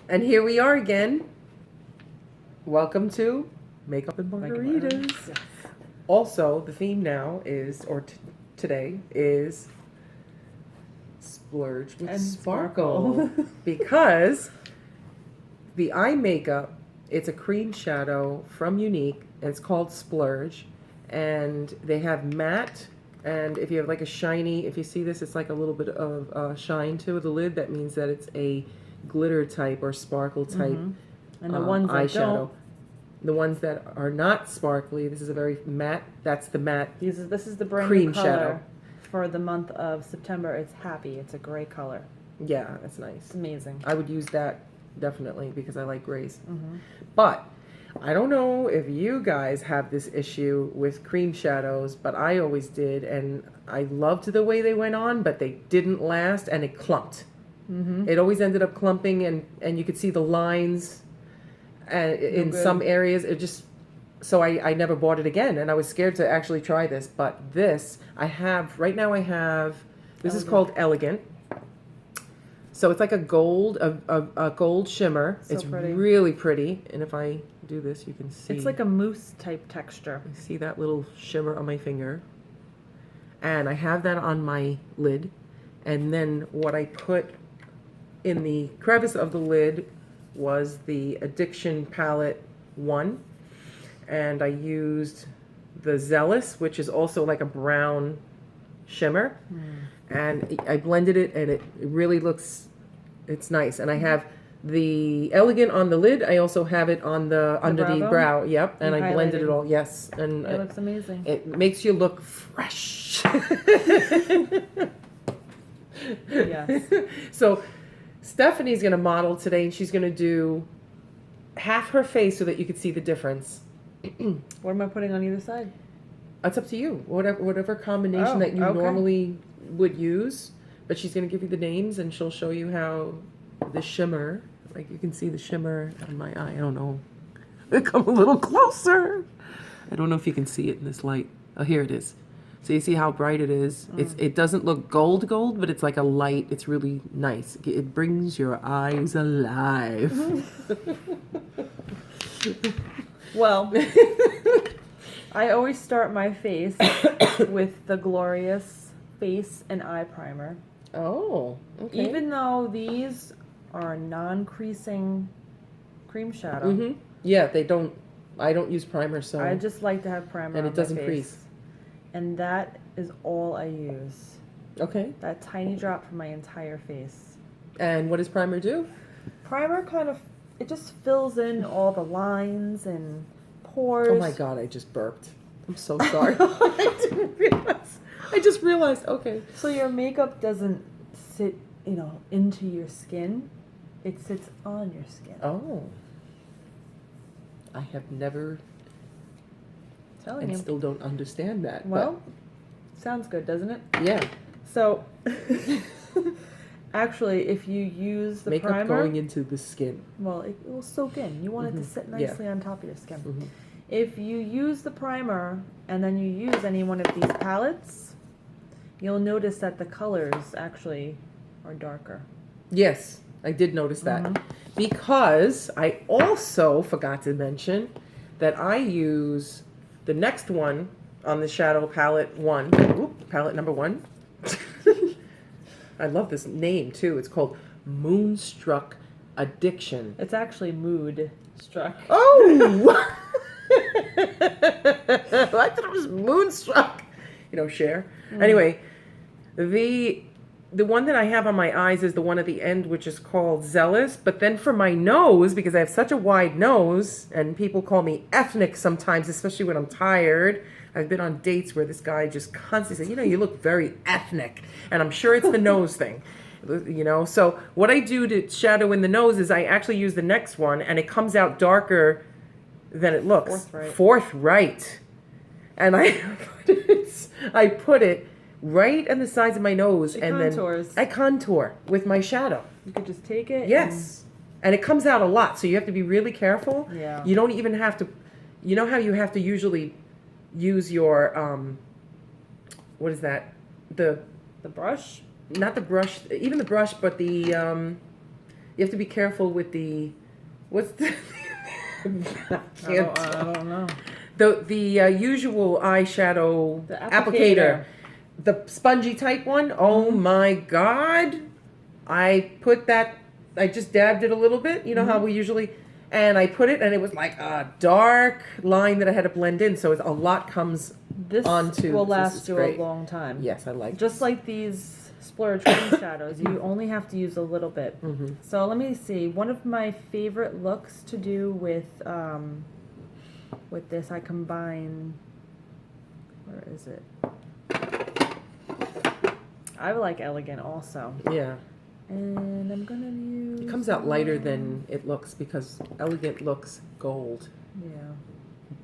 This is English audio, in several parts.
And here we are again. Welcome to Makeup and Margaritas. Yes. Also, the theme now is, today is Splurge with And Sparkle. sparkle. Because the eye makeup, it's a cream shadow from Younique, and it's called Splurge. And they have matte, and if you have like a shiny, if you see this, it's like a little bit of shine to the lid. That means that it's a glitter type or sparkle type And the ones that eyeshadow. don't, The ones that are not sparkly, this is a very matte. That's the matte. this is the brand Cream new color shadow. for the month of September. It's happy. It's a gray color. Yeah, that's nice. It's amazing. I would use that definitely because I like grays. Mm-hmm. But I don't know if you guys have this issue with cream shadows, but I always did, and I loved the way they went on, but they didn't last, and it clumped. Mm-hmm. It always ended up clumping, and you could see the lines in good. some areas. It just, so I never bought it again, and I was scared to actually try this. But this, right now I have, this is Elegant. called Elegant. So it's like a gold, a gold shimmer. So it's pretty. really pretty. And if I do this, you can see. It's like a mousse type texture. You see that little shimmer on my finger. And I have that on my lid. And then what I put in the crevice of the lid was the Addiction Palette 1. And I used the Zealous, which is also like a brown shimmer. And I blended it, and it really looks, it's nice. And I have the Elegant on the lid. I also have it on the under the brow bone? Brow. Yep. And You I blended it highlighted. all. Yes. And It looks amazing. it makes you look fresh. Yes. So Stephanie's going to model today, and she's going to do half her face so that you can see the difference. What am I putting on either side? It's up to you. Whatever combination Oh, that you okay. normally would use. But she's going to give you the names, and she'll show you how the shimmer, like you can see the shimmer on my eye. I don't know. Come a little closer. I don't know if you can see it in this light. Oh, here it is. So you see how bright it is? It doesn't look gold, but it's like a light. It's really nice. It brings your eyes alive. Well, I always start my face with the Glorious Face and Eye Primer. Oh, okay. Even though these are non-creasing cream shadow, Mm-hmm. Yeah, they don't. I don't use primer, so I just like to have primer and on it doesn't my face. crease. And that is all I use. Okay. That tiny drop for my entire face. And what does primer do? Primer kind of, it just fills in all the lines and pores. Oh my god, I just burped. I'm so sorry. I didn't realize. I just realized. Okay. So your makeup doesn't sit, into your skin. It sits on your skin. Oh. I have never Telling and you. still don't understand that. Well, sounds good, doesn't it? but yeah, So, actually, if you use the makeup primer, going into the skin. well, it will soak in. You want it to Mhm. sit Yeah. nicely on top of your skin. Mhm. If you use the primer and then you use any one of these palettes, you'll notice that the colors actually are darker. Yes, I did notice that. Mhm. Because I also forgot to mention that I use the next one on the shadow palette palette number 1. I love this name too. It's called Moonstruck Addiction. It's actually mood struck. Oh! I thought it was Moonstruck. Cher. Anyway, the one that I have on my eyes is the one at the end, which is called Zealous. But then for my nose, because I have such a wide nose, and people call me ethnic sometimes, especially when I'm tired. I've been on dates where this guy just constantly says, you look very ethnic. And I'm sure it's the nose thing. So what I do to shadow in the nose is I actually use the next one, and it comes out darker than it looks. Forthright. And I put it right on the sides of my nose, and contours. then I contour with my shadow. You could just take it. Yes. And it comes out a lot, so you have to be really careful. Yeah. You don't even have to, you know how you have to usually use your, what is that? The brush? Not the brush, even the brush, but the, You have to be careful with the, what's the, I can't I don't know. the usual eyeshadow The applicator. The spongy type one. Oh my God. I put that, I just dabbed it a little bit. You know how we usually, and I put it and it was like a dark line that I had to blend in. So it's, a lot comes This onto. will This last is you great. a long time. Yes, I like Just this. like these Splurge cream shadows, you only have to use a little bit. So let me see. One of my favorite looks to do with this, I combine. Where is it? I like elegant also, Yeah. and I'm gonna use. It comes out lighter than it looks because elegant looks gold. Yeah.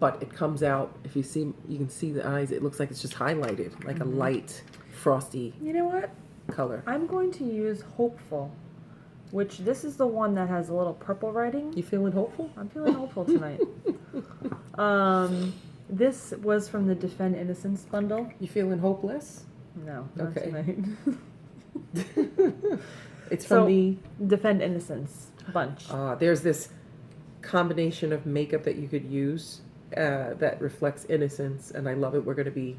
But it comes out, if you see, you can see the eyes, it looks like it's just highlighted, like a light, frosty You know what? color. I'm going to use Hopeful, which this is the one that has a little purple writing. You feeling hopeful? I'm feeling hopeful tonight. This was from the Defend Innocence bundle. You feeling hopeless? No, not Okay. tonight. It's from the, Defend Innocence bunch. there's this combination of makeup that you could use that reflects innocence, and I love it. We're going to be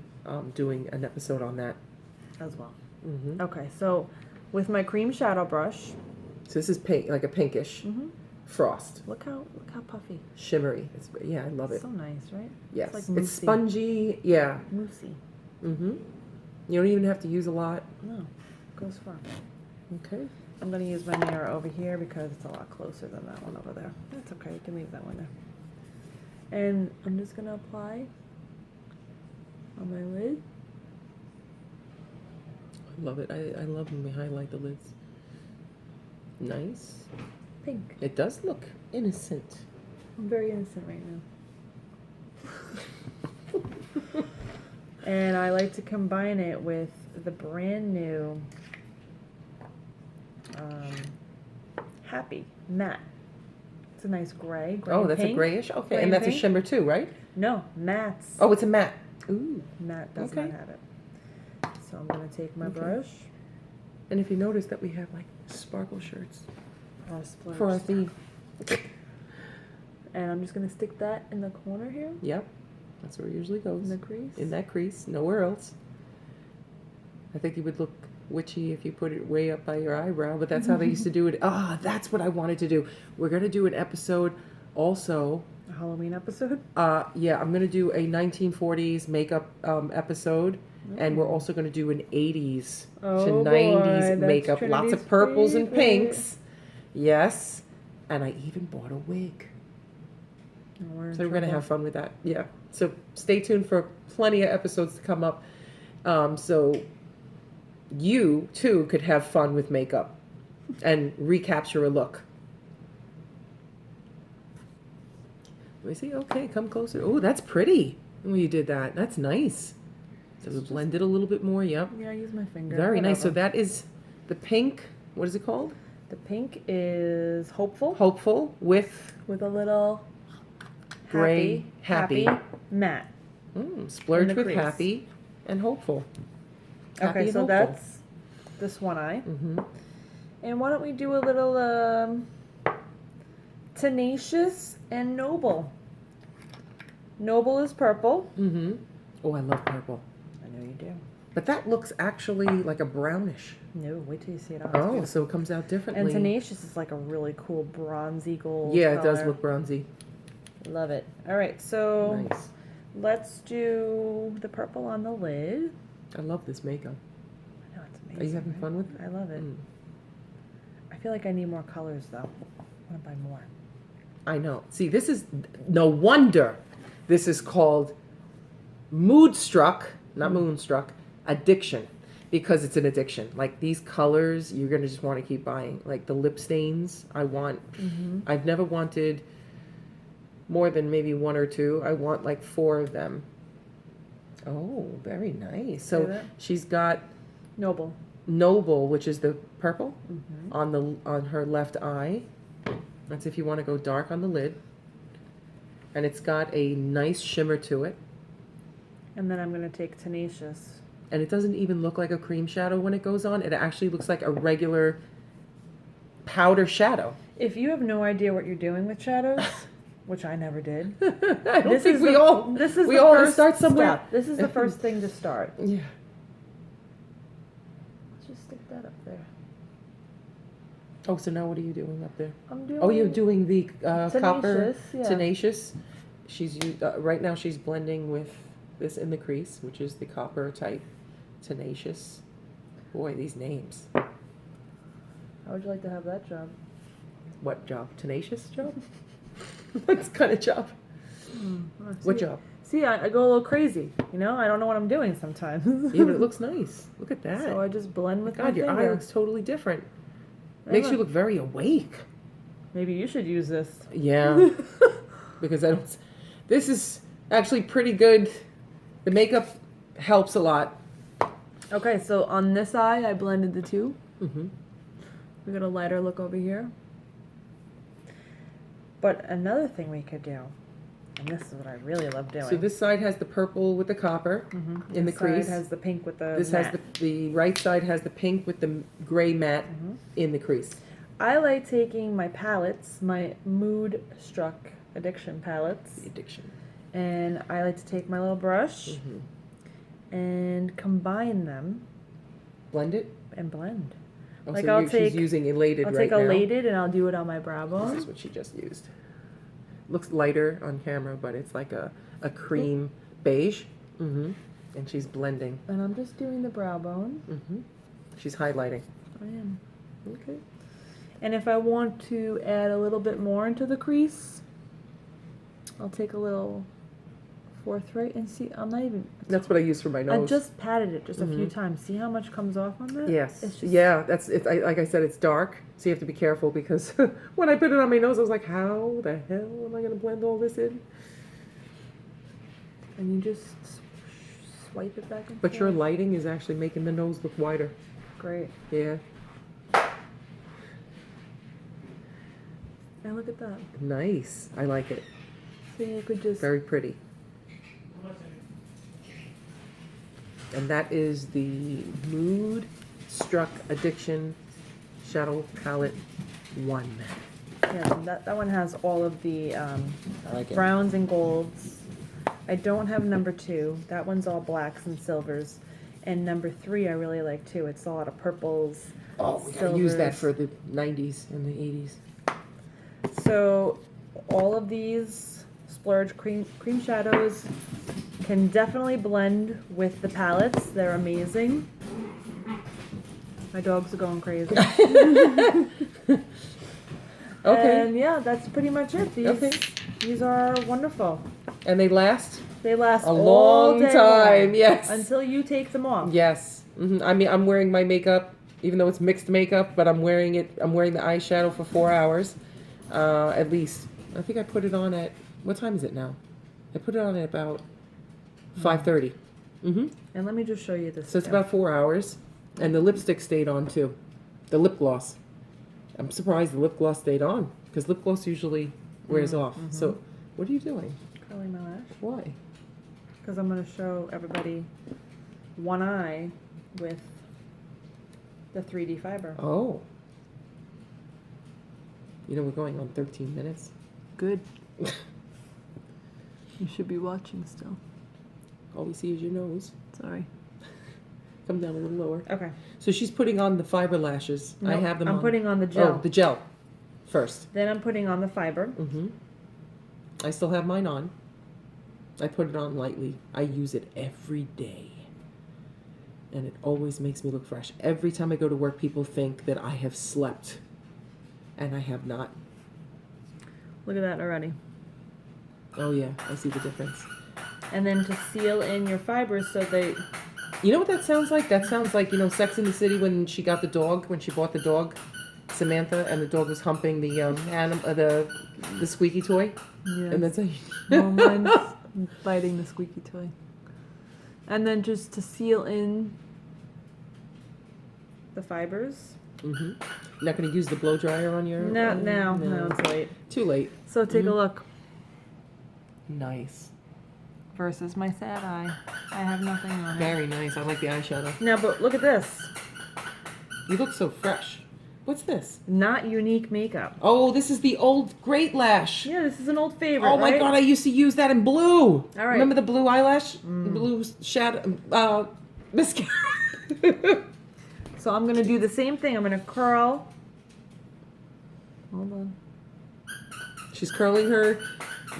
doing an episode on that. As well. Mm-hmm. Okay, so with my cream shadow brush, So this is pink, like a pinkish frost, look how puffy. shimmery. It's, yeah, I love it. So nice, right? Yes, like it's moussey. spongy. Yeah. Moussey. Mm-hmm. You don't even have to use a lot. No, goes far. Okay. I'm going to use my mirror over here because it's a lot closer than that one over there. That's okay, you can leave that one there. And I'm just going to apply on my lid. I love it. I love when we highlight the lids. Nice. Pink. It does look innocent. I'm very innocent right now. And I like to combine it with the brand new Happy Matte. It's a nice gray. Oh, and that's pink. a grayish? Okay, Gray and that's a pink. shimmer too, right? No, mattes. Oh, it's a matte. Ooh. Matte does okay. not have it. So I'm going to take my Okay. brush. And if you notice that we have like sparkle shirts Splurge for our stuff. theme. And I'm just going to stick that in the corner here, Yep. That's where it usually in goes. the crease. In that crease, nowhere else. I think you would look witchy if you put it way up by your eyebrow, but that's how they used to do it. That's what I wanted to do. We're going to do an episode also. A Halloween episode? Yeah, I'm going to do a 1940s makeup episode, and we're also going to do an 80s Oh, to boy, 90s that's makeup. Lots Trinity's of purples and favorite. pinks. Yes. And I even bought a wig. Oh, we're in So we're going to trouble. have fun with that. Yeah. So stay tuned for plenty of episodes to come up. So you, too, could have fun with makeup and recapture a look. Let me see. Okay, come closer. Oh, that's pretty. Oh, you did that. That's nice. So we blend it a little bit more. Yep. Yeah, I use my finger. Very nice. So whatever. that is the pink. What is it called? The pink is Hopeful Hopeful with with a little Gray Happy. matte. Splurge In the with crease. Happy and Hopeful. Happy Okay, and so hopeful. that's this one eye. Mm-hmm. And why don't we do a little Tenacious and Noble. Noble is purple. Mm-hmm. Oh, I love purple. I know you do. But that looks actually like a brownish. No, wait till you see it on. Oh, so it comes out differently. And Tenacious is like a really cool bronzy gold. Yeah, it does color. look bronzy. Love it. All right, so Nice. let's do the purple on the lid. I love this makeup. I know it's amazing. Are you having right? fun with it? I love it. Mm. I feel like I need more colors though. I want to buy more. I know. See, this is no wonder this is called Moodstruck, not Moonstruck, Addiction, because it's an addiction. Like these colors, you're gonna just want to keep buying. Like the lip stains, I want. I've never wanted more than maybe one or two. I want like 4 of them. Oh, very nice. See So that? she's got Noble. Noble, which is the purple, Mm-hmm. on her left eye. That's if you want to go dark on the lid. And it's got a nice shimmer to it. And then I'm going to take Tenacious. And it doesn't even look like a cream shadow when it goes on. It actually looks like a regular powder shadow. If you have no idea what you're doing with shadows, which I never did, I don't this think is we the, all this is we the all first start somewhere. step. This is the first thing to start. Yeah. Let's just stick that up there. Oh, so now what are you doing up there? I'm doing. Oh, you're doing the copper Tenacious, yeah. tenacious. Right now she's blending with this in the crease, which is the copper type tenacious. Boy, these names. How would you like to have that job? What job? Tenacious job? What kind of job? What job? See, I go a little crazy. You know, I don't know what I'm doing sometimes. Yeah, but it looks nice. Look at that. So I just blend with my God, your eye finger. looks totally different. Hey, Makes you look. look very awake. Maybe you should use this. Yeah. Because I don't. This is actually pretty good. The makeup helps a lot. Okay, so on this eye, I blended the two. Mm-hmm. We got a lighter look over here. But another thing we could do, and this is what I really love doing. So this side has the purple with the copper in the This crease. side has the pink with the This matte. has the right side has the pink with the gray matte in the crease. I like taking my palettes, my Mood Struck Addiction palettes, The addiction. and I like to take my little brush and combine them Blend it. and blend. Oh, Like, so I'll she's take- using elated I'll right take now. a Elated and I'll do it on my brow This bone. is what she just used. Looks lighter on camera, but it's like a cream beige. And she's blending. And I'm just doing the brow bone. She's highlighting. I am. Okay. And if I want to add a little bit more into the crease, I'll take a little forthright and see. I'm not even. That's what I use for my I nose. just patted it just a few times. See how much comes off on that? Yes. It's just, Yeah, that's it. Like I said, it's dark, so you have to be careful because when I put it on my nose, I was like, how the hell am I going to blend all this in? And you just swipe it back and But forth. your lighting is actually making the nose look wider. Great. Yeah. And look at that. Nice. I like it. See, I could just. Very pretty. And that is the Mood Struck Addiction Shadow Palette 1. Yeah, that one has all of the I like it. browns and golds. I don't have number 2. That one's all blacks and silvers. And number 3 I really like too. It's a lot of purples. Oh, we gotta use that silvers. for the 90s and the 80s. So all of these Splurge cream shadows can definitely blend with the palettes. They're amazing. My dogs are going crazy. Okay. And yeah, that's pretty much it. These are wonderful. And they last They last a all long day time. long, Yes. until you take them off. Yes. I mean, I'm wearing my makeup, even though it's mixed makeup, but I'm wearing it. I'm wearing the eyeshadow for 4 hours, at least. I think I put it on at, what time is it now? I put it on at about 5:30. And let me just show you this. So it's again. about 4 hours, and the lipstick stayed on too. The lip gloss. I'm surprised the lip gloss stayed on because lip gloss usually wears off. So, what are you doing? curling my lash Why? because I'm going to show everybody one eye with the 3D fiber. Oh. You know we're going on 13 minutes. Good. You should be watching still. All we see is your nose. Sorry. Come down a little lower. Okay. So she's putting on the fiber lashes. I Nope, have them I'm on. putting on the gel. Oh, the gel first. Then I'm putting on the fiber. I still have mine on. I put it on lightly. I use it every day. And it always makes me look fresh. Every time I go to work, people think that I have slept. And I have not. Look at that already. Oh, yeah. I see the difference. And then to seal in your fibers so they... You know what that sounds like? That sounds like, you know, Sex in the City when she got the dog, when she bought the dog, Samantha, and the dog was humping the the squeaky toy. Yes. And that's like, No, mine's biting the squeaky toy. And then just to seal in the fibers. Not going to use the blow dryer on your... Not now. No, it's late. Too late. So take a look. Nice. Versus my sad eye. I have nothing on it. Very nice. I like the eyeshadow. Now, but look at this. You look so fresh. What's this? Not Younique makeup. Oh, this is the old Great Lash. Yeah, this is an old favorite. Oh my right? God, I used to use that in blue. All right. Remember the blue eyelash? Blue shadow, mascara. So I'm gonna do the same thing. I'm gonna curl. Hold on. She's curling her.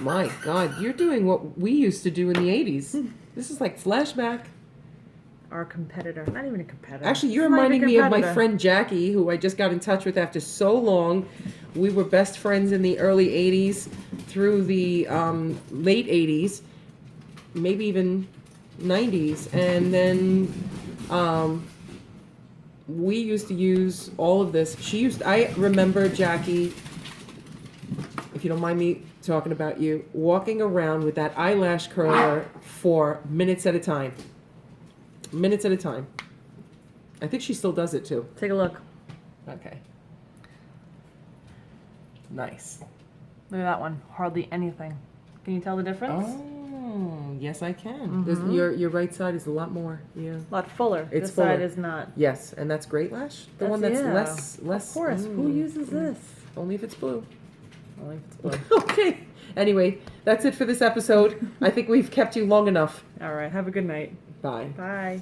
My God, you're doing what we used to do in the 80s. This is like flashback. Our competitor. Not even a competitor. Actually, you're It's not even reminding me of my competitor. friend Jackie, who I just got in touch with after so long. We were best friends in the early 80s through the late 80s, maybe even 90s. And then we used to use all of this. I remember Jackie, if you don't mind me talking about you, walking around with that eyelash curler for minutes at a time. Minutes at a time. I think she still does it too. Take a look. Okay. Nice. Look at that one. Hardly anything. Can you tell the difference? Oh, yes, I can. Your right side is a lot more. Yeah. A lot fuller. It's this side fuller. is not. Yes, and that's Great Lash. The one that's yeah. less. Of course. Who uses this? Only if it's blue. Only if it's blue. Okay. Anyway, that's it for this episode. I think we've kept you long enough. All right. Have a good night. Bye. Bye.